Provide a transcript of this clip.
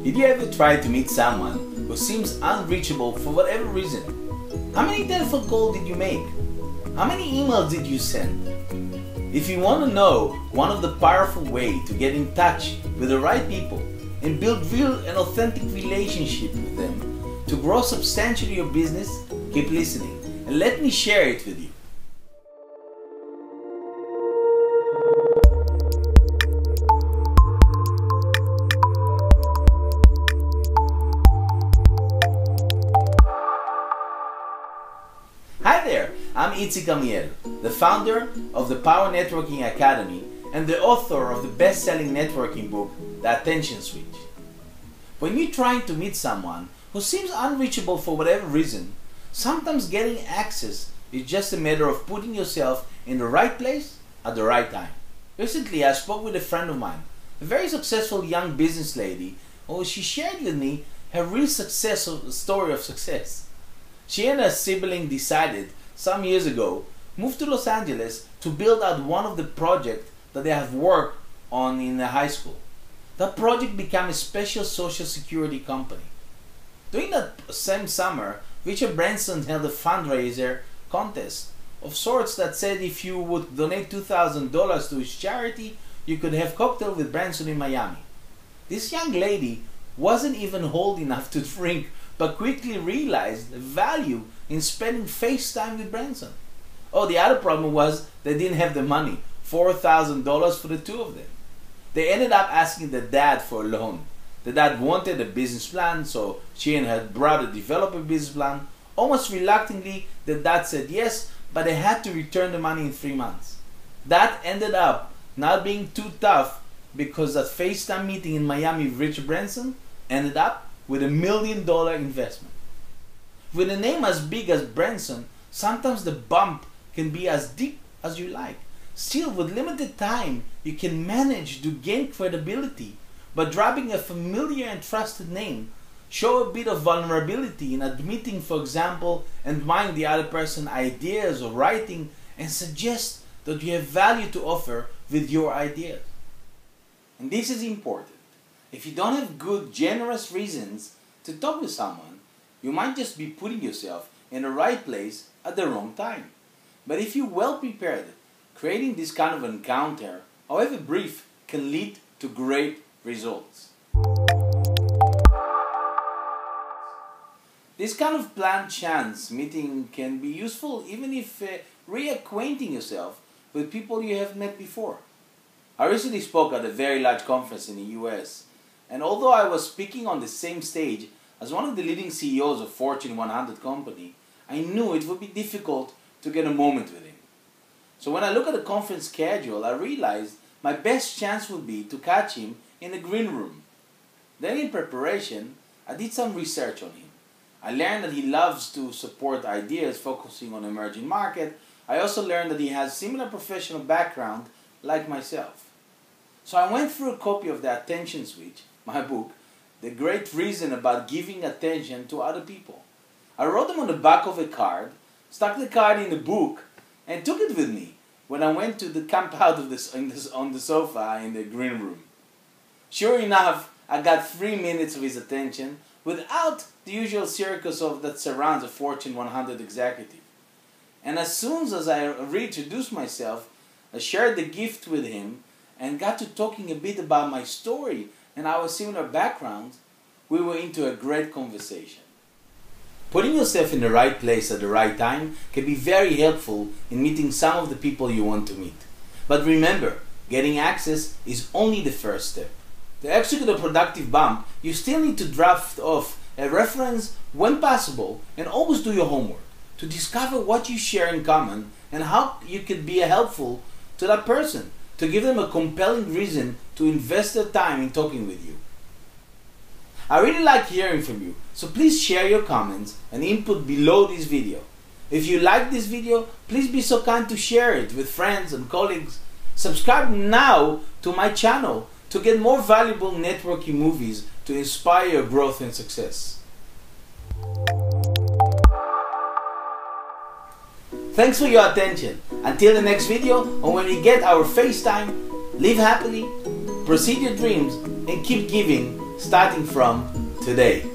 Did you ever try to meet someone who seems unreachable for whatever reason? How many telephone calls did you make? How many emails did you send? If you want to know one of the powerful ways to get in touch with the right people and build real and authentic relationship with them to grow substantially your business, keep listening and let me share it with you. Hi there, I'm Itzik Amiel, the founder of the Power Networking Academy and the author of the best-selling networking book, The Attention Switch. When you're trying to meet someone who seems unreachable for whatever reason, sometimes getting access is just a matter of putting yourself in the right place at the right time. Recently, I spoke with a friend of mine, a very successful young business lady, who she shared with me her real story of success. She and her sibling decided some years ago moved to Los Angeles to build out one of the projects that they have worked on in the high school. That project became a special social security company. During that same summer, Richard Branson held a fundraiser contest of sorts that said if you would donate $2,000 to his charity, you could have cocktail with Branson in Miami. This young lady wasn't even old enough to drink, but quickly realized the value in spending face time with Branson. Oh, the other problem was they didn't have the money, $4,000 for the two of them. They ended up asking the dad for a loan. The dad wanted a business plan, so she and her brother developed a business plan. Almost reluctantly, the dad said yes, but they had to return the money in 3 months. That ended up not being too tough because that FaceTime meeting in Miami with Richard Branson ended up with $1 million investment. With a name as big as Branson, sometimes the bump can be as deep as you like. Still, with limited time, you can manage to gain credibility by dropping a familiar and trusted name, show a bit of vulnerability in admitting, for example, admiring the other person's ideas or writing, and suggest that you have value to offer with your ideas. And this is important. If you don't have good, generous reasons to talk with someone, you might just be putting yourself in the right place at the wrong time. But if you're well prepared, creating this kind of encounter, however brief, can lead to great results. This kind of planned chance meeting can be useful even if reacquainting yourself with people you have met before. I recently spoke at a very large conference in the US, and although I was speaking on the same stage as one of the leading CEOs of Fortune 100 company, I knew it would be difficult to get a moment with him. So when I look at the conference schedule, I realized my best chance would be to catch him in the green room. Then in preparation, I did some research on him. I learned that he loves to support ideas focusing on emerging market. I also learned that he has similar professional background like myself. So I went through a copy of The Attention Switch, my book, The Great Reason About Giving Attention to Other People. I wrote them on the back of a card, stuck the card in the book, and took it with me when I went to the camp out of on the sofa in the green room. Sure enough, I got 3 minutes of his attention without the usual circus that surrounds a Fortune 100 executive. And as soon as I reintroduced myself, I shared the gift with him and got to talking a bit about my story and our similar backgrounds, we were into a great conversation. Putting yourself in the right place at the right time can be very helpful in meeting some of the people you want to meet. But remember, getting access is only the first step. To execute a productive bump, you still need to draft off a reference when possible and always do your homework to discover what you share in common and how you could be helpful to that person, to give them a compelling reason to invest their time in talking with you. I really like hearing from you, so please share your comments and input below this video. If you like this video, please be so kind to share it with friends and colleagues. Subscribe now to my channel to get more valuable networking movies to inspire your growth and success. Thanks for your attention. Until the next video, or when we get our FaceTime, live happily, pursue your dreams, and keep giving starting from today.